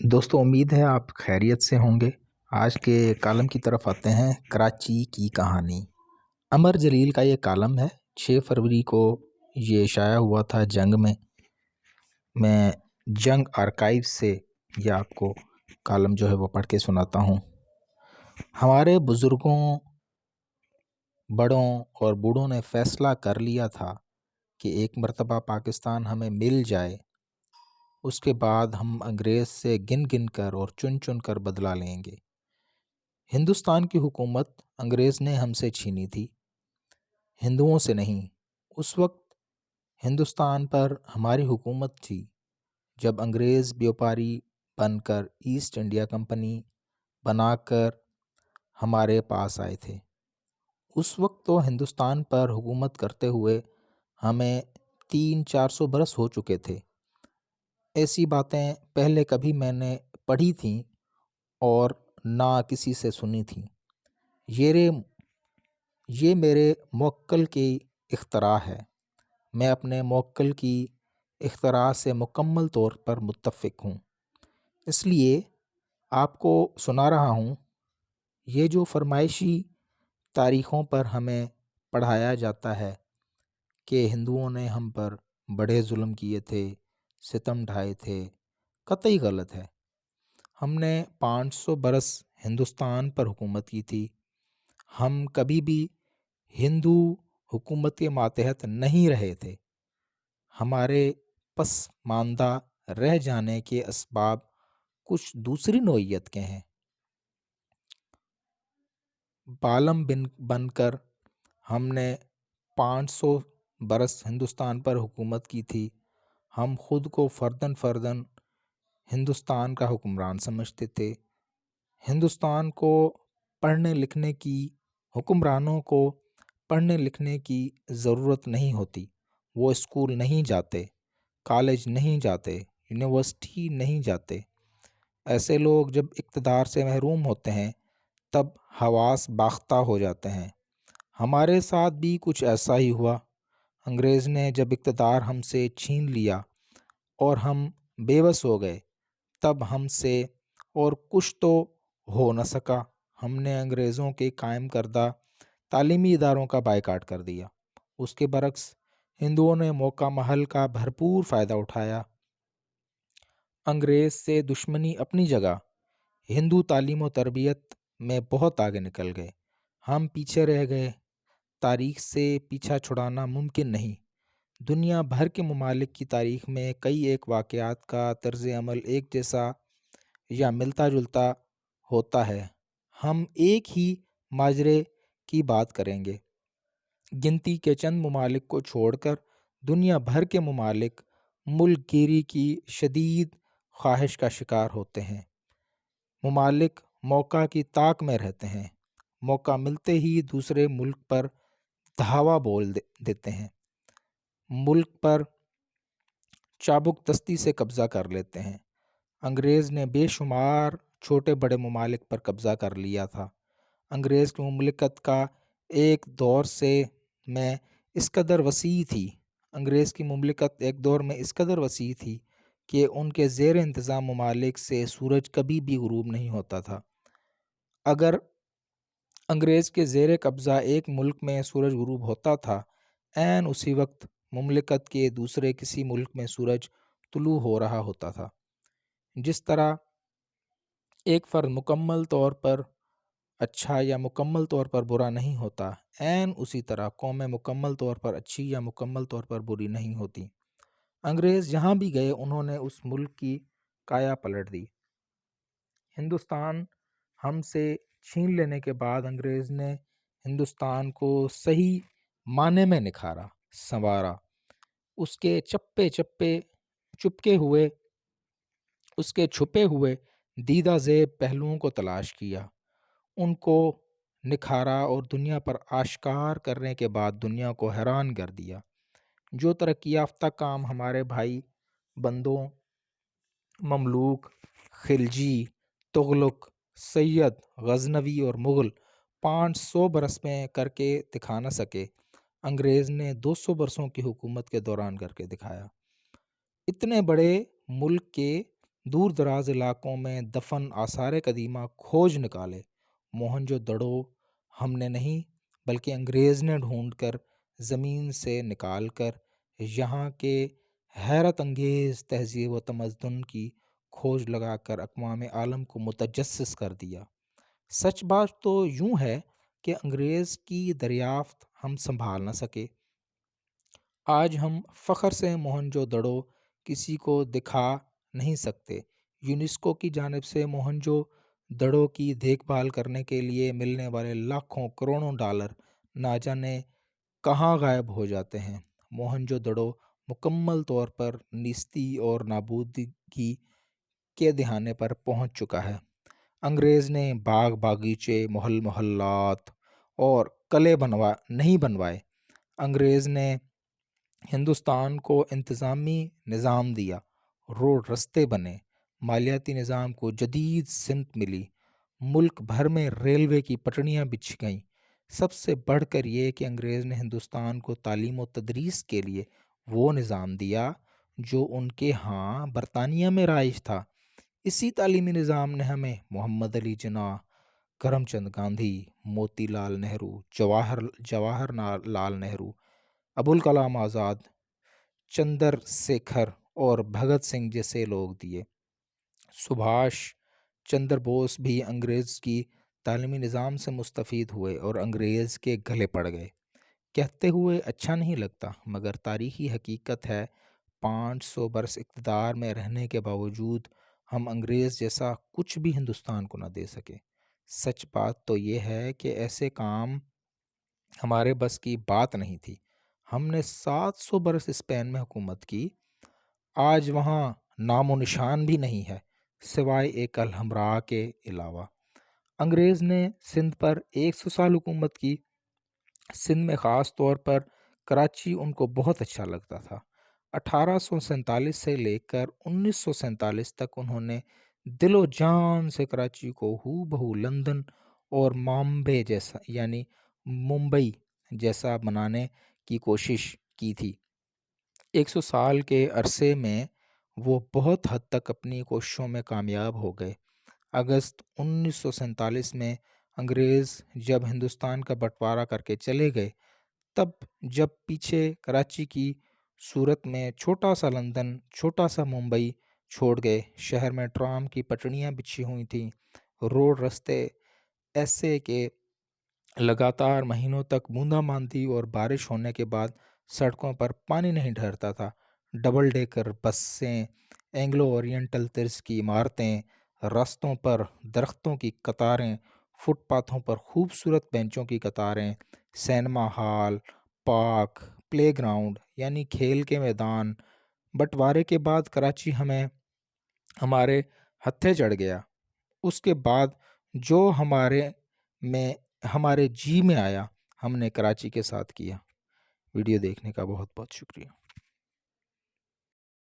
دوستوں امید ہے آپ خیریت سے ہوں گے۔ آج کے کالم کی طرف آتے ہیں۔ کراچی کی کہانی عمر جلیل کا یہ کالم ہے۔ 6 فروری کو یہ شائع ہوا تھا جنگ میں جنگ آرکائیو سے یہ آپ کو کالم جو ہے وہ پڑھ کے سناتا ہوں۔ ہمارے بزرگوں، بڑوں اور بوڑھوں نے فیصلہ کر لیا تھا کہ ایک مرتبہ پاکستان ہمیں مل جائے، اس کے بعد ہم انگریز سے گن گن کر اور چن چن کر بدلہ لیں گے۔ ہندوستان کی حکومت انگریز نے ہم سے چھینی تھی، ہندوؤں سے نہیں۔ اس وقت ہندوستان پر ہماری حکومت تھی جب انگریز بیوپاری بن کر ایسٹ انڈیا کمپنی بنا کر ہمارے پاس آئے تھے۔ اس وقت تو ہندوستان پر حکومت کرتے ہوئے ہمیں 300-400 برس ہو چکے تھے۔ ایسی باتیں پہلے کبھی میں نے پڑھی تھیں اور نہ کسی سے سنی تھیں۔ یہ میرے موکل کی اختراع ہے۔ میں اپنے موکل کی اختراع سے مکمل طور پر متفق ہوں، اس لیے آپ کو سنا رہا ہوں۔ یہ جو فرمائشی تاریخوں پر ہمیں پڑھایا جاتا ہے کہ ہندوؤں نے ہم پر بڑے ظلم کیے تھے، ستم ڈھائے تھے، قطعی غلط ہے۔ ہم نے 500 برس ہندوستان پر حکومت کی تھی۔ ہم کبھی بھی ہندو حکومت کے ماتحت نہیں رہے تھے۔ ہمارے پسماندہ رہ جانے کے اسباب کچھ دوسری نوعیت کے ہیں۔ بالم بن کر ہم نے 500 برس ہندوستان پر حکومت کی تھی۔ ہم خود کو فرداً فرداً ہندوستان کا حکمران سمجھتے تھے۔ ہندوستان کو پڑھنے لکھنے کی، حکمرانوں کو پڑھنے لکھنے کی ضرورت نہیں ہوتی۔ وہ اسکول نہیں جاتے، کالج نہیں جاتے، یونیورسٹی نہیں جاتے۔ ایسے لوگ جب اقتدار سے محروم ہوتے ہیں تب حواس باختہ ہو جاتے ہیں۔ ہمارے ساتھ بھی کچھ ایسا ہی ہوا۔ انگریز نے جب اقتدار ہم سے چھین لیا اور ہم بے بس ہو گئے، تب ہم سے اور کچھ تو ہو نہ سکا۔ ہم نے انگریزوں کے قائم کردہ تعلیمی اداروں کا بائیکاٹ کر دیا۔ اس کے برعکس ہندوؤں نے موقع محل کا بھرپور فائدہ اٹھایا۔ انگریز سے دشمنی اپنی جگہ، ہندو تعلیم و تربیت میں بہت آگے نکل گئے۔ ہم پیچھے رہ گئے۔ تاریخ سے پیچھا چھڑانا ممکن نہیں۔ دنیا بھر کے ممالک کی تاریخ میں کئی ایک واقعات کا طرز عمل ایک جیسا یا ملتا جلتا ہوتا ہے۔ ہم ایک ہی ماجرے کی بات کریں گے۔ گنتی کے چند ممالک کو چھوڑ کر دنیا بھر کے ممالک ملک گیری کی شدید خواہش کا شکار ہوتے ہیں۔ ممالک موقع کی طاق میں رہتے ہیں۔ موقع ملتے ہی دوسرے ملک پر دھاوا بول دیتے ہیں، ملک پر چابک دستی سے قبضہ کر لیتے ہیں۔ انگریز نے بے شمار چھوٹے بڑے ممالک پر قبضہ کر لیا تھا۔ انگریز کی مملکت کا ایک دور میں اس قدر وسیع تھی، انگریز کی مملکت ایک دور میں اس قدر وسیع تھی کہ ان کے زیر انتظام ممالک سے سورج کبھی بھی غروب نہیں ہوتا تھا۔ اگر انگریز کے زیر قبضہ ایک ملک میں سورج غروب ہوتا تھا، عین اسی وقت مملکت کے دوسرے کسی ملک میں سورج طلوع ہو رہا ہوتا تھا۔ جس طرح ایک فرد مکمل طور پر اچھا یا مکمل طور پر برا نہیں ہوتا، عین اسی طرح قومیں مکمل طور پر اچھی یا مکمل طور پر بری نہیں ہوتی۔ انگریز جہاں بھی گئے انہوں نے اس ملک کی کایا پلٹ دی۔ ہندوستان ہم سے چھین لینے کے بعد انگریز نے ہندوستان کو صحیح معنی میں نکھارا، سنوارا، اس کے چھپے ہوئے دیدہ زیب پہلوؤں کو تلاش کیا، ان کو نکھارا اور دنیا پر آشکار کرنے کے بعد دنیا کو حیران کر دیا۔ جو ترقی یافتہ کام ہمارے بھائی بندوں، مملوک، خلجی، تغلق، سید، غزنوی اور مغل 500 برس میں کر کے دکھا نہ سکے، انگریز نے 200 برسوں کی حکومت کے دوران کر کے دکھایا۔ اتنے بڑے ملک کے دور دراز علاقوں میں دفن آثار قدیمہ کھوج نکالے۔ موہنجو دڑو ہم نے نہیں بلکہ انگریز نے ڈھونڈ کر زمین سے نکال کر یہاں کے حیرت انگیز تہذیب و تمدن کی کھوج لگا کر اقوام عالم کو متجسس کر دیا۔ سچ بات تو یوں ہے کہ انگریز کی دریافت ہم سنبھال نہ سکے۔ آج ہم فخر سے موہنجو دڑو کسی کو دکھا نہیں سکتے۔ یونیسکو کی جانب سے موہنجو دڑو کی دیکھ بھال کرنے کے لیے ملنے والے لاکھوں کروڑوں ڈالر نہ جانے کہاں غائب ہو جاتے ہیں۔ موہنجو دڑو مکمل طور پر نیستی اور نابودگی کے دہانے پر پہنچ چکا ہے۔ انگریز نے باغ باغیچے، محلات اور قلعے نہیں بنوائے۔ انگریز نے ہندوستان کو انتظامی نظام دیا، روڈ رستے بنے، مالیاتی نظام کو جدید سمت ملی، ملک بھر میں ریلوے کی پٹڑیاں بچھ گئیں۔ سب سے بڑھ کر یہ کہ انگریز نے ہندوستان کو تعلیم و تدریس کے لیے وہ نظام دیا جو ان کے ہاں برطانیہ میں رائج تھا۔ اسی تعلیمی نظام نے ہمیں محمد علی جناح، کرم چند گاندھی، موتی لال نہرو، جواہر لال نہرو، ابوالکلام آزاد، چندر شیکھر اور بھگت سنگھ جیسے لوگ دیے۔ سبھاش چندر بوس بھی انگریز کی تعلیمی نظام سے مستفید ہوئے اور انگریز کے گلے پڑ گئے۔ کہتے ہوئے اچھا نہیں لگتا مگر تاریخی حقیقت ہے، 500 برس اقتدار میں رہنے کے باوجود ہم انگریز جیسا کچھ بھی ہندوستان کو نہ دے سکے۔ سچ بات تو یہ ہے کہ ایسے کام ہمارے بس کی بات نہیں تھی۔ ہم نے 700 برس اسپین میں حکومت کی، آج وہاں نام و نشان بھی نہیں ہے سوائے ایک الحمراء کے علاوہ۔ انگریز نے سندھ پر 100 سال حکومت کی۔ سندھ میں خاص طور پر کراچی ان کو بہت اچھا لگتا تھا۔ 1847 سے لے کر 1947 تک انہوں نے دل و جان سے کراچی کو ہو بہو لندن اور مامبے جیسا یعنی ممبئی جیسا بنانے کی کوشش کی تھی۔ 100 سال کے عرصے میں وہ بہت حد تک اپنی کوششوں میں کامیاب ہو گئے۔ اگست 1947 میں انگریز جب ہندوستان کا بٹوارا کر کے چلے گئے، تب جب پیچھے کراچی کی صورت میں چھوٹا سا لندن، چھوٹا سا ممبئی چھوڑ گئے، شہر میں ٹرام کی پٹڑیاں بچھی ہوئی تھیں، روڈ رستے ایسے کہ لگاتار مہینوں تک بوندا باندی اور بارش ہونے کے بعد سڑکوں پر پانی نہیں ٹھہرتا تھا۔ ڈبل ڈیکر بسیں، اینگلو اورینٹل طرز کی عمارتیں، راستوں پر درختوں کی قطاریں، فٹ پاتھوں پر خوبصورت بینچوں کی قطاریں، cinema hall, park, play ground یعنی کھیل کے میدان۔ بٹوارے کے بعد کراچی ہمارے ہتھے چڑھ گیا۔ اس کے بعد جو ہمارے جی میں آیا ہم نے کراچی کے ساتھ کیا۔ ویڈیو دیکھنے کا بہت بہت شکریہ۔